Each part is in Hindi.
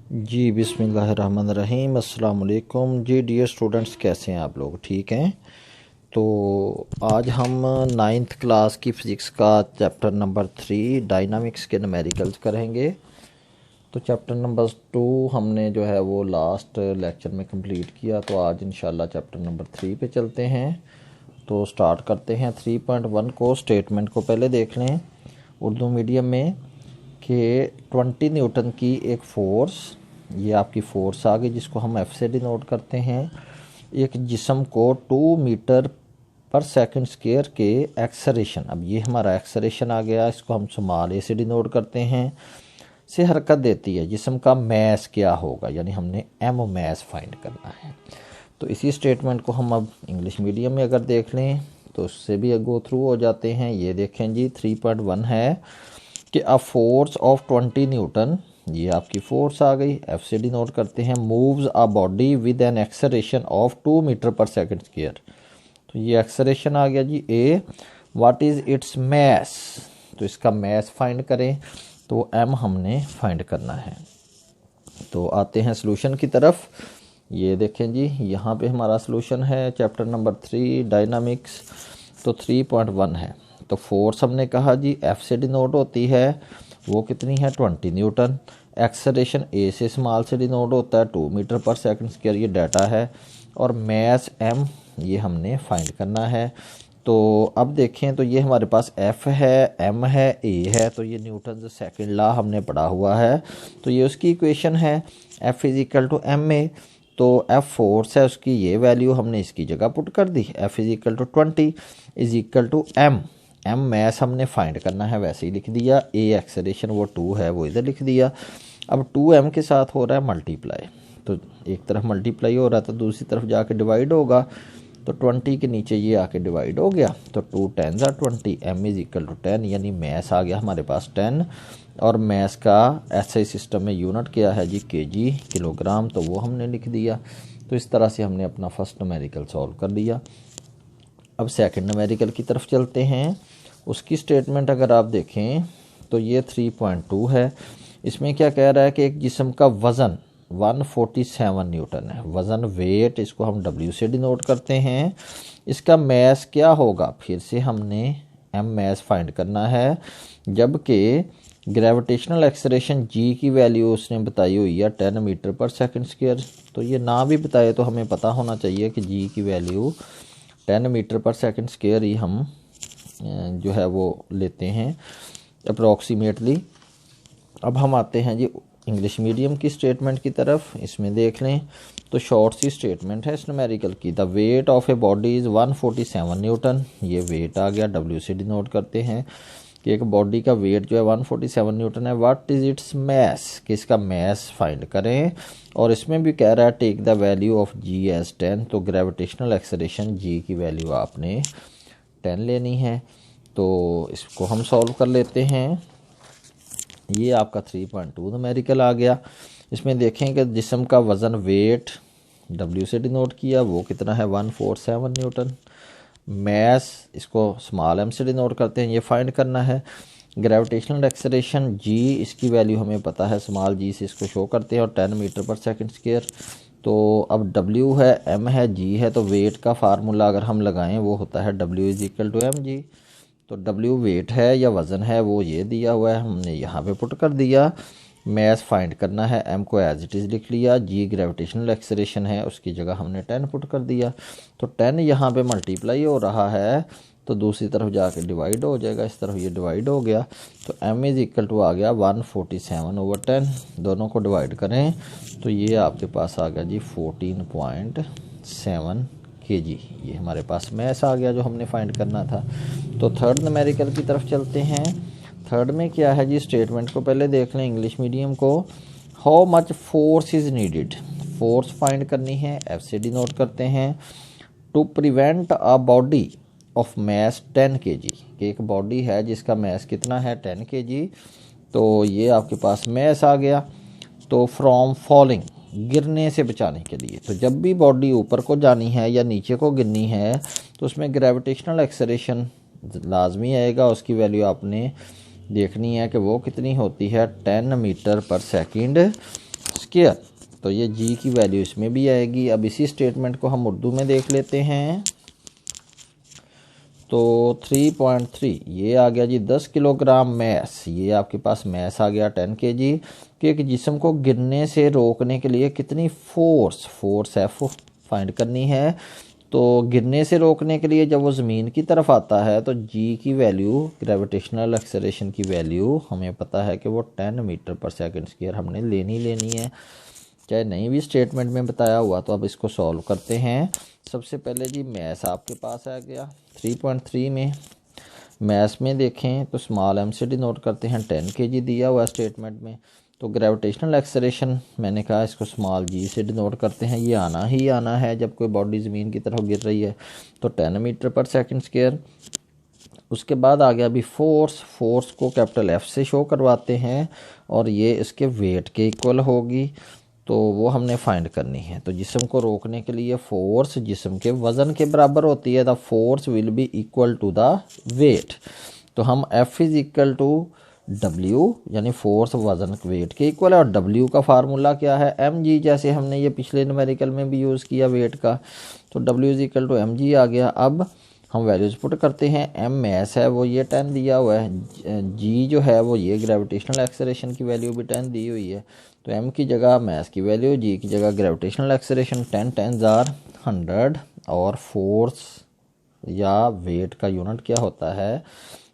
जी बिस्मिल्लाहिर्रहमानिर्रहीम अस्सलाम वालेकुम जी। डियर स्टूडेंट्स, कैसे हैं आप लोग? ठीक हैं। तो आज हम नाइन्थ क्लास की फ़िज़िक्स का चैप्टर नंबर 3 डायनामिक्स के न्यूमेरिकल्स करेंगे। तो चैप्टर नंबर 2 हमने जो है वो लास्ट लेक्चर में कंप्लीट किया। तो आज इंशाल्लाह चैप्टर नंबर 3 पे चलते हैं। तो स्टार्ट करते हैं 3.1 को। स्टेटमेंट को पहले देख लें उर्दू मीडियम में कि 20 न्यूटन की एक फ़ोर्स, ये आपकी फ़ोर्स आ गई जिसको हम एफ से डिनोट करते हैं। एक जिस्म को 2 मीटर पर सेकंड स्क्वायर के एक्सलेरेशन, अब ये हमारा एक्सलेरेशन आ गया, इसको हम स्मॉल ए से डिनोट करते हैं, से हरकत देती है। जिस्म का मैस क्या होगा, यानी हमने एम मैस फाइंड करना है। तो इसी स्टेटमेंट को हम अब इंग्लिश मीडियम में अगर देख लें तो उससे भी गो थ्रू हो जाते हैं। ये देखें जी 3.1 है कि अ फोर्स ऑफ 20 न्यूटन, ये आपकी फोर्स आ गई, एफ से डिनोट करते हैं, moves a body with an acceleration of 2 metre per second square. तो ये एक्सेलरेशन आ गया जी a. What is its mass, तो इसका मैस फाइंड करें, तो एम हमने फाइंड करना है। तो आते हैं सॉल्यूशन की तरफ। ये देखें जी, यहाँ पे हमारा सॉल्यूशन है चैप्टर नंबर 3 डायनामिक्स। तो 3.1 है। तो फोर्स हमने कहा जी एफ से डिनोट होती है, वो कितनी है 20 न्यूटन। एक्सेलरेशन ए से स्मॉल से डिनोट होता है 2 मीटर पर सेकंड स्क्वायर, ये डाटा है। और मैस एम ये हमने फाइंड करना है। तो अब देखें तो ये हमारे पास एफ है, एम है, ए है। तो ये न्यूटन सेकंड लॉ हमने पढ़ा हुआ है। तो ये उसकी इक्वेशन है, F is equal to m a. तो एफ फोर्स है, उसकी ये वैल्यू हमने इसकी जगह पुट कर दी, F is equal to 20 is equal to M. M mass हमने फाइंड करना है, वैसे ही लिख दिया। ए एक्सेलरेशन वो 2 है, वो इधर लिख दिया। अब 2m के साथ हो रहा है मल्टीप्लाई, तो एक तरफ मल्टीप्लाई हो रहा था, दूसरी तरफ जाके डिवाइड होगा। तो 20 के नीचे ये आके डिवाइड हो गया। तो 2 10 20, m इज इक्वल टू 10, यानी मैस आ गया हमारे पास 10। और मैस का एसआई सिस्टम में यूनिट क्या है जी, केजी, किलोग्राम, तो वो हमने लिख दिया। तो इस तरह से हमने अपना फर्स्ट न्यूमेरिकल सॉल्व कर लिया। अब सेकंड न्यूमेरिकल की तरफ चलते हैं। उसकी स्टेटमेंट अगर आप देखें तो ये 3.2 है। इसमें क्या कह रहा है कि एक जिस्म का वज़न 147 न्यूटन है। वज़न, वेट, इसको हम डब्ल्यू से डिनोट करते हैं। इसका मैस क्या होगा, फिर से हमने एम मैस फाइंड करना है। जबकि ग्रेविटेशनल एक्सेलरेशन जी की वैल्यू उसने बताई हुई है 10 मीटर पर सेकंड स्क्वायर। तो ये ना भी बताए तो हमें पता होना चाहिए कि जी की value 10 metre per second square ही हम जो है वो लेते हैं अप्रॉक्सीमेटली। अब हम आते हैं जी इंग्लिश मीडियम की स्टेटमेंट की तरफ। इसमें देख लें तो शॉर्ट सी स्टेटमेंट है इस न्यूमेरिकल की। The weight of a body is 147 Newton. ये वेट आ गया, डब्ल्यू से डिनोट करते हैं कि एक बॉडी का वेट जो है 147 न्यूटन है। व्हाट इज़ इट्स मैस, कि इसका मैस फाइंड करें। और इसमें भी कह रहा है take the value of g as 10। तो ग्रेविटेशनल एक्सेलरेशन जी की वैल्यू आपने 10 लेनी है। तो इसको हम सॉल्व कर लेते हैं। ये आपका 3.2 न्यूमेरिकल आ गया। इसमें देखें कि जिस्म का वज़न, वेट, डब्ल्यू से डिनोट किया, वो कितना है 147 न्यूटन। मैस, इसको स्मॉल एम से डिनोट करते हैं, ये फाइंड करना है। ग्रेविटेशनल एक्सेलरेशन जी, इसकी वैल्यू हमें पता है, स्मॉल जी से इसको शो करते हैं, और 10 मीटर पर सेकंड स्क्वायर। तो अब डब्ल्यू है, एम है, जी है, तो वेट का फार्मूला अगर हम लगाएं वो होता है W is equal to m g. तो डब्ल्यू वेट है या वज़न है, वो ये दिया हुआ है, हमने यहाँ पे पुट कर दिया। मैस फाइंड करना है, एम को एज इट इज़ लिख लिया। जी ग्रेविटेशनल एक्सेलरेशन है, उसकी जगह हमने 10 पुट कर दिया। तो 10 यहाँ पे मल्टीप्लाई हो रहा है, तो दूसरी तरफ जाके डिवाइड हो जाएगा, इस तरफ ये डिवाइड हो गया। तो एम इज़ इक्वल टू आ गया 147/10। दोनों को डिवाइड करें तो ये आपके पास आ गया जी 14.7 kg। ये हमारे पास मैस आ गया जो हमने फाइंड करना था। तो थर्ड न्यूमेरिकल की तरफ चलते हैं। थर्ड में क्या है जी, स्टेटमेंट को पहले देख लें इंग्लिश मीडियम को। How much force is needed, force find करनी है, एफ से डिनोट करते हैं। To prevent a body of mass 10 kg, कि एक बॉडी है जिसका मैस कितना है 10 kg। तो ये आपके पास मैस आ गया। तो फ्रॉम फॉलिंग, गिरने से बचाने के लिए, तो जब भी बॉडी ऊपर को जानी है या नीचे को गिरनी है तो उसमें ग्रेविटेशनल एक्सेलरेशन लाजमी आएगा। उसकी वैल्यू आपने देखनी है कि वो कितनी होती है, 10 मीटर पर सेकंड स्क्वायर। तो ये जी की वैल्यू इसमें भी आएगी। अब इसी स्टेटमेंट को हम उर्दू में देख लेते हैं। तो 3.3 ये आ गया जी 10 किलोग्राम मैस। ये आपके पास मैस आ गया 10 kg कि एक जिस्म को गिरने से रोकने के लिए कितनी फोर्स एफ फाइंड करनी है। तो गिरने से रोकने के लिए जब वो ज़मीन की तरफ आता है तो जी की वैल्यू, ग्रेविटेशनल एक्सेलरेशन की वैल्यू हमें पता है कि वो 10 मीटर पर सेकंड स्क्वायर हमने लेनी है, चाहे नहीं भी स्टेटमेंट में बताया हुआ। तो अब इसको सॉल्व करते हैं। सबसे पहले जी मैस आपके पास आ गया 3.3 में। मैस में देखें तो स्मॉल एम से डिनोट करते हैं, 10 kg दिया हुआ स्टेटमेंट में। तो ग्रेविटेशनल एक्सेलरेशन मैंने कहा इसको स्मॉल जी से डिनोट करते हैं। ये आना ही आना है जब कोई बॉडी ज़मीन की तरफ गिर रही है। तो 10 मीटर पर सेकंड स्क्वायर। उसके बाद आ गया अभी फोर्स को कैपिटल एफ से शो करवाते हैं और ये इसके वेट के इक्वल होगी। तो वो हमने फाइंड करनी है। तो जिस्म को रोकने के लिए फोर्स जिस्म के वज़न के बराबर होती है। The force will be equal to the weight. तो हम F is equal to W, यानी फोर्स वज़न वेट के इक्वल है। और W का फार्मूला क्या है, mg, जैसे हमने ये पिछले न्यूमेरिकल में भी यूज़ किया वेट का। तो W is equal to mg आ गया। अब हम वैल्यूज़ पुट करते हैं। m मैस है वो ये 10 दिया हुआ है, g जो है वो ये ग्रेविटेशनल एक्सेलरेशन की वैल्यू भी 10 दी हुई है। तो m की जगह मैस की वैल्यू, g की जगह ग्रेविटेशनल एक्सेलरेशन, 10 10s आर 100। और फोर्स या वेट का यूनिट क्या होता है,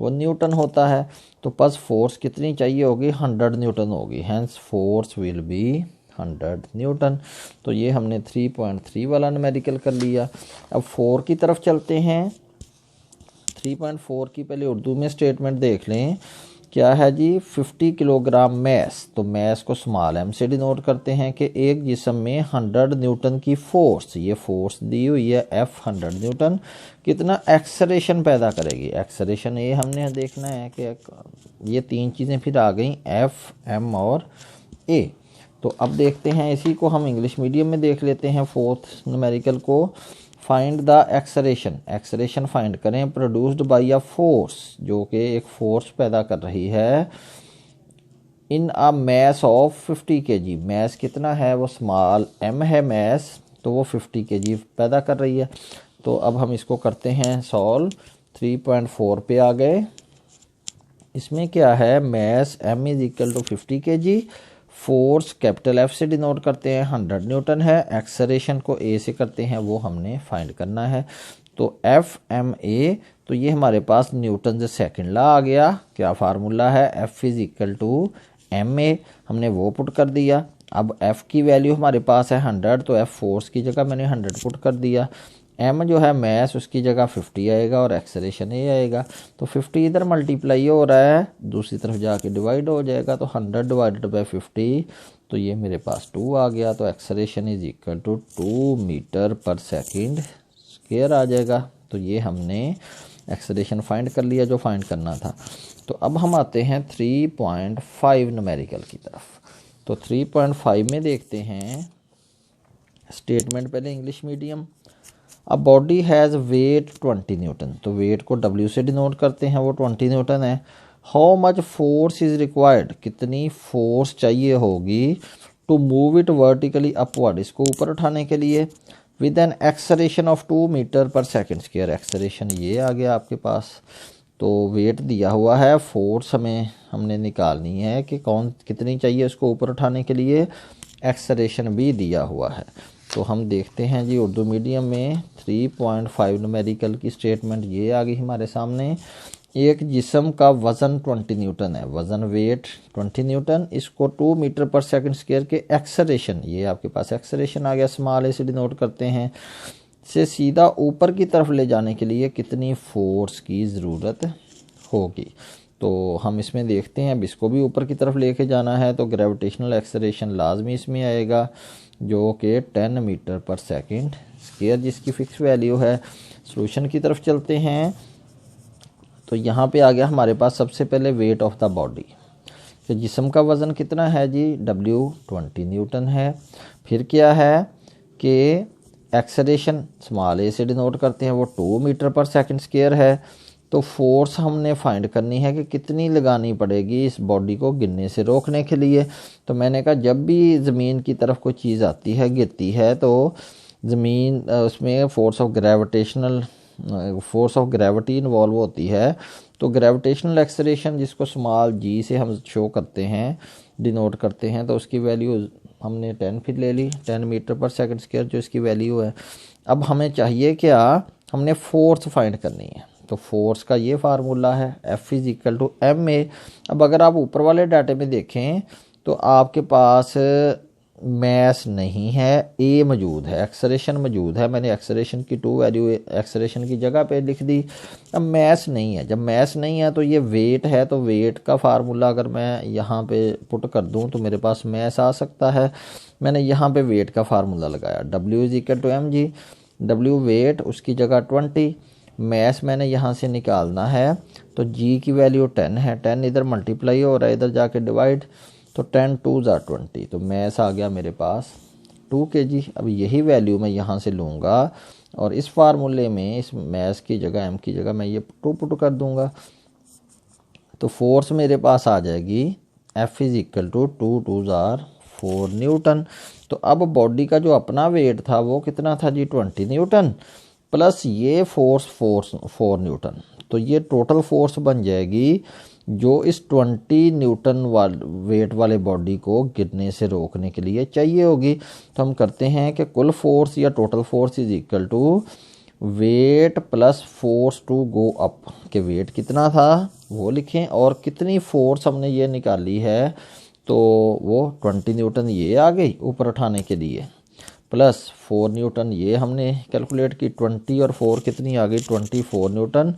वो न्यूटन होता है। तो बस फोर्स कितनी चाहिए होगी, 100 न्यूटन होगी। Hence force will be 100 newton. तो ये हमने 3.3 वाला न्यूमेरिकल कर लिया। अब 4 की तरफ चलते हैं। 3.4 की पहले उर्दू में स्टेटमेंट देख लें। क्या है जी, 50 किलोग्राम मैस। तो मैस को स्मॉल एम से डिनोट करते हैं कि एक जिस्म में 100 न्यूटन की फोर्स, ये फोर्स दी हुई है F 100 न्यूटन, कितना एक्सेलरेशन पैदा करेगी। एक्सेलरेशन ये हमने देखना है कि ये तीन चीज़ें फिर आ गई, F, M और A। तो अब देखते हैं, इसी को हम इंग्लिश मीडियम में देख लेते हैं। फोर्थ न्यूमेरिकल को फाइंड द एक्सेलरेशन फाइंड करें प्रोड्यूस्ड बाय अ फोर्स, जो कि एक फोर्स पैदा कर रही है इन अ मैस ऑफ 50 kg। मैस कितना है, वो स्मॉल m है मैस, तो वो 50 kg पैदा कर रही है। तो अब हम इसको करते हैं सॉल्व। 3.4 पे आ गए। इसमें क्या है, mass m is equal to 50 kg, force capital F से डिनोट करते हैं 100 न्यूटन है, एक्सेलरेशन को A से करते हैं, वो हमने फाइंड करना है। तो FMA, तो ये हमारे पास न्यूटन से सेकंड लॉ आ गया। क्या फार्मूला है, F is equal to MA, हमने वो पुट कर दिया। अब F की वैल्यू हमारे पास है 100, तो F फोर्स की जगह मैंने 100 पुट कर दिया। M जो है मैस, उसकी जगह 50 आएगा और एक्सेलरेशन ये आएगा। तो 50 इधर मल्टीप्लाई हो रहा है, दूसरी तरफ जाके डिवाइड हो जाएगा। तो 100 डिवाइडेड बाई 50, तो ये मेरे पास 2 आ गया। तो acceleration is equal to 2 metre per second square आ जाएगा। तो ये हमने एक्सेलरेशन फाइंड कर लिया जो फाइंड करना था। तो अब हम आते हैं 3.5 न्यूमेरिकल की तरफ। तो 3.5 में देखते हैं स्टेटमेंट, पहले English medium. A body has weight 20 newton. तो वेट को W से डिनोट करते हैं, वो 20 न्यूटन है। How much force is required, कितनी फोर्स चाहिए होगी to move it vertically upward, इसको ऊपर उठाने के लिए, with an acceleration of 2 metre per second square. Acceleration ये आ गया आपके पास। तो वेट दिया हुआ है, फोर्स हमने निकालनी है कि कितनी चाहिए उसको ऊपर उठाने के लिए, एक्सेलरेशन भी दिया हुआ है। तो हम देखते हैं जी उर्दू मीडियम में 3.5 न्यूमेरिकल की स्टेटमेंट ये आ गई हमारे सामने। एक जिस्म का वज़न 20 न्यूटन है, वज़न वेट 20 न्यूटन, इसको 2 मीटर पर सेकंड स्क्वायर के एक्सेलरेशन, ये आपके पास एक्सेलरेशन आ गया, स्मॉल ए से डिनोट करते हैं, से सीधा ऊपर की तरफ ले जाने के लिए कितनी फोर्स की ज़रूरत होगी। तो हम इसमें देखते हैं, अब इसको भी ऊपर की तरफ लेके जाना है तो ग्रेविटेशनल एक्सेलरेशन लाजमी इसमें आएगा, जो कि 10 मीटर पर सेकंड स्क्वायर, जिसकी फ़िक्स वैल्यू है। सॉल्यूशन की तरफ चलते हैं। तो यहाँ पे आ गया हमारे पास सबसे पहले वेट ऑफ द बॉडी। तो जिस्म का वज़न कितना है जी, W 20 न्यूटन है। फिर क्या है कि एक्सेलरेशन स्मॉल ए से डिनोट करते हैं, वो 2 मीटर पर सेकंड स्क्वायर है। तो फोर्स हमने फाइंड करनी है कि कितनी लगानी पड़ेगी इस बॉडी को गिरने से रोकने के लिए। तो मैंने कहा जब भी ज़मीन की तरफ कोई चीज़ आती है, गिरती है, तो ज़मीन उसमें फोर्स ऑफ ग्रेविटी इन्वॉल्व होती है। तो ग्रेविटेशनल एक्सेलरेशन जिसको स्मॉल जी से हम शो करते हैं, डिनोट करते हैं, तो उसकी वैल्यू हमने 10 फीट ले ली, 10 मीटर पर सेकंड स्क्वायर जो इसकी वैल्यू है। अब हमें चाहिए क्या, हमने फोर्स फाइंड करनी है। तो फोर्स का ये फार्मूला है F=ma। अब अगर आप ऊपर वाले डाटे में देखें तो आपके पास मैस नहीं है, ए मौजूद है, एक्सेलरेशन मौजूद है। मैंने एक्सेलरेशन की 2 वैल्यू एक्सेलरेशन की जगह पे लिख दी। अब मैस नहीं है, जब मैस नहीं है तो ये वेट है, तो वेट का फार्मूला अगर मैं यहाँ पे पुट कर दूँ तो मेरे पास मैस आ सकता है। मैंने यहाँ पे वेट का फार्मूला लगाया, W=mg। W वेट, उसकी जगह 20। मैस मैंने यहाँ से निकालना है, तो जी की वैल्यू 10 है, 10 इधर मल्टीप्लाई हो रहा है, इधर जाके डिवाइड, तो 10 2 ज़ा 20, तो मैस आ गया मेरे पास 2 kg। अब यही वैल्यू मैं यहाँ से लूँगा और इस फार्मूले में इस मैस की जगह एम की जगह मैं ये 2 पुट कर दूँगा, तो फोर्स मेरे पास आ जाएगी F=2 2 ज़ार 4 न्यूटन। तो अब बॉडी का जो अपना वेट था वो कितना था जी, 20 न्यूटन, प्लस ये फोर्स 4 न्यूटन। तो ये टोटल फोर्स बन जाएगी जो इस 20 न्यूटन वेट वाले बॉडी को गिरने से रोकने के लिए चाहिए होगी। तो हम करते हैं कि कुल फोर्स या total force = weight plus force to go up, के वेट कितना था वो लिखें और कितनी फोर्स हमने ये निकाली है, तो वो 20 न्यूटन ये आ गई ऊपर उठाने के लिए, प्लस 4 न्यूटन ये हमने कैलकुलेट की, 20 और 4 कितनी आ गई, 24 न्यूटन।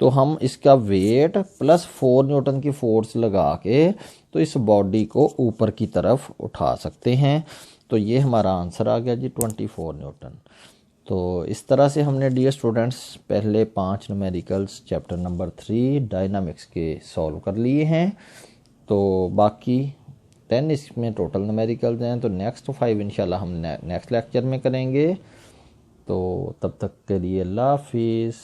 तो हम इसका वेट प्लस 4 न्यूटन की फोर्स लगा के तो इस बॉडी को ऊपर की तरफ उठा सकते हैं। तो ये हमारा आंसर आ गया जी 24 न्यूटन। तो इस तरह से हमने डियर स्टूडेंट्स पहले 5 न्यूमेरिकल्स चैप्टर नंबर 3 डायनामिक्स के सॉल्व कर लिए हैं। तो बाकी 10 इसमें टोटल न्यूमेरिकल्स हैं, तो नेक्स्ट 5 इंशाल्लाह हम नेक्स्ट लेक्चर में करेंगे। तो तब तक के लिए अल्लाह हाफिज़।